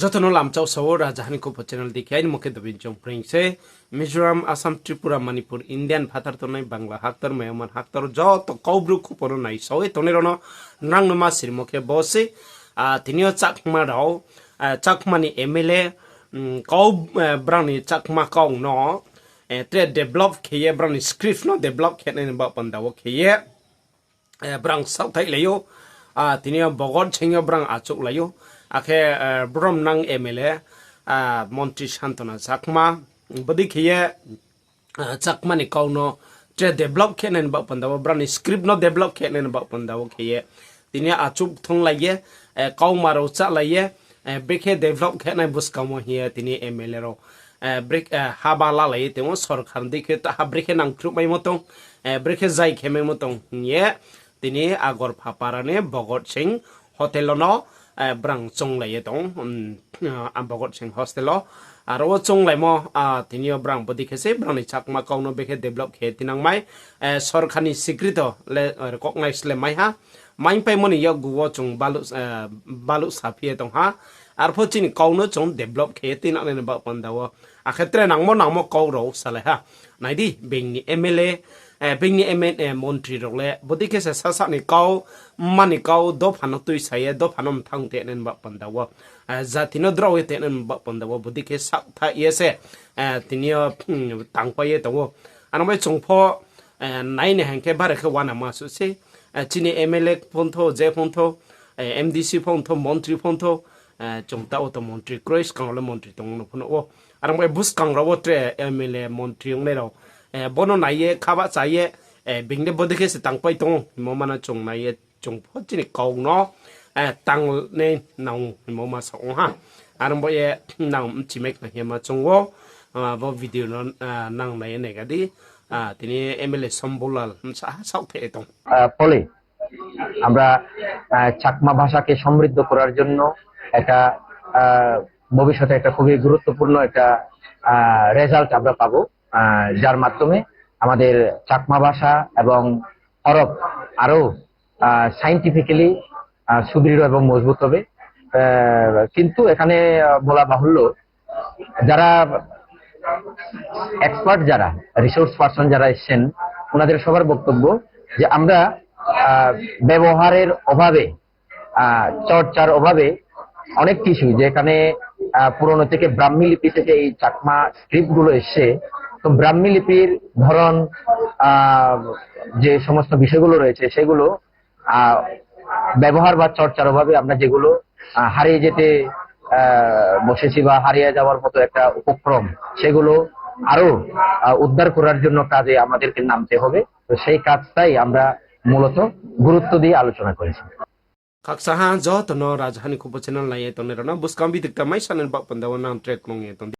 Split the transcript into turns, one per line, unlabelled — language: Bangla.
যতন লামচাও সাও রাজহানি কো চ্যানেল দেখিয়াই মুখে দবিন জং প্রিংসে মিজোরাম আসাম ত্রিপুরা মণিপুর ইন্ডিয়ান ভাতার তনাই বাংলা হাক্তর মায়ামান হাক্তর যত কৌব্রু কুপন নাই সাওয়ে তনেরন নাংনমা সিরমুখে বসে তিনিও চাকমা রাও চাকমানি এমএলএ কৌ ব্রাউনি চাকমা কৌ ন ট্রে ডেভেলপ খেয়ে ব্রাউনি স্ক্রিপ্ট ন ডেভেলপ খেয়ে বা পন্দাও খেয়ে ব্রাং সাউথাই লাইও তিনিও বগর ছেঙ্গে ব্রাং আচুক লাইও আখে ব্রম নাং এমএলএ মন্ত্রী শান্তনা চাকমা বদি খেয়ে চাকমানি কৌনো ট্রে ডেভেলপ খেয়ে বা পন্দাও ব্রাউনি স্ক্রিপ্ট ন ডেভেলপ খেয়ে বা পন্দাও খেয়ে তিনি আচুক থং লাইয়ে কৌ মারো চা লাইয়ে ব্রেকে ডেভেলপ খেয়ে বুসকামো হিয়ে তিনি এমএলএ র ব্রেক হাবা লালাই তেমন সরকার দিকে তাহা ব্রেকে নাংক্রুমাই মতং ব্রেকে যাই খেমে মতং নিয়ে তিনি আগর ফাপারানে ভগত সিং হোটেলন ব্রাং চংলাইয়ে দং ভগত সিং হস্টেল আর ও চংলাইমো তিনিও ব্রাং বদি খেসে ব্রাংনি চাকমা কাউনো বেখে ডেভেলপ খে তিনাংমাই সরকারনি স্বীকৃত recognise le mai ha main pai moni ya guwo chung balu sapie tong ha আর ফচিন কাউনো চং ডেভেলপ খে তিনা নে বা পন্দাও a ক্ষেত্রে নাংমো কাউ ro sale ha naidi bengni MLA বেংনি এমএলএ মন্ত্রী রলে বদি খেসে সাসানি কাউ মানি কাউ দ ফানো তুই সায়ে দ ফানম থাংতে নেন বা পন্দাও জাতিনো দ্রওয়ে তে নেন বা পন্দাও বদি খে সাক থা ইয়েসে তিনিও তাংপায়ে তও আনবাই চংফো নাইনে হাঙ্কে বারে খে ওয়ানা মাসুসে চিনি এমএলএ ফন্থো যে ফন্থো এমডিসি ফন্থো মন্ত্রী ফন্থো চংতা অত মন্ত্রী ক্রইস কাংলে মন্ত্রী তং ফনো ও আনবাই বুস কাংরাও ট্রে এমএলএ মন্ত্রী নেরাও বনো নাইয়ে খাবা চাইয়ে বিংনে বদি খে সে তাংপাই তং মমানা চং নাইয়ে চংফো চিনি কাউনো tang ne nang mo ma sa ha aram boye nang chimek na hema chungwo bo video no nang nai ne ga di tini MLA সম্বলাল সাউথে এতং
ফলে আমরা চাকমা ভাষাকে সমৃদ্ধ করার জন্য একটা ভবিষ্যতে একটা খুবই গুরুত্বপূর্ণ একটা রেজাল্ট আমরা পাবো যার মাধ্যমে আমাদের চাকমা ভাষা এবং হরফ আরো সায়েন্টিফিক্যালি সুদৃঢ় এবং মজবুত হবে কিন্তু এখানে বলা বাহুল্য যারা এক্সপার্ট যারা রিসোর্স পারসন যারা এসেছেন ওনাদের সবার বক্তব্য যে আমরা ব্যবহারের অভাবে চর্চার অভাবে অনেক কিছু যেখানে পুরনো থেকে ব্রাহ্মী লিপি থেকে এই চাকমা স্ক্রিপ্ট গুলো এসছে তো ব্রাহ্মী লিপির ধরন যে সমস্ত বিষয়গুলো রয়েছে সেগুলো ব্যবহার বা চর্চার অভাবে আমরা যেগুলো হারিয়ে যেতে বসেছি বা হারিয়ে যাওয়ার মতো একটা উপক্রম সেগুলো আরো উদ্ধার করার জন্য কাজে আমাদেরকে নামতে হবে তো সেই কাজটাই আমরা মূলত গুরুত্ব দিয়ে আলোচনা করেছি
kaksaha jo tono rajhani ko channel লাইয়ে তনেরনা বুসকাম বিদিকটা মাই সানেন বা পন্দাও নাম ট্রেক লং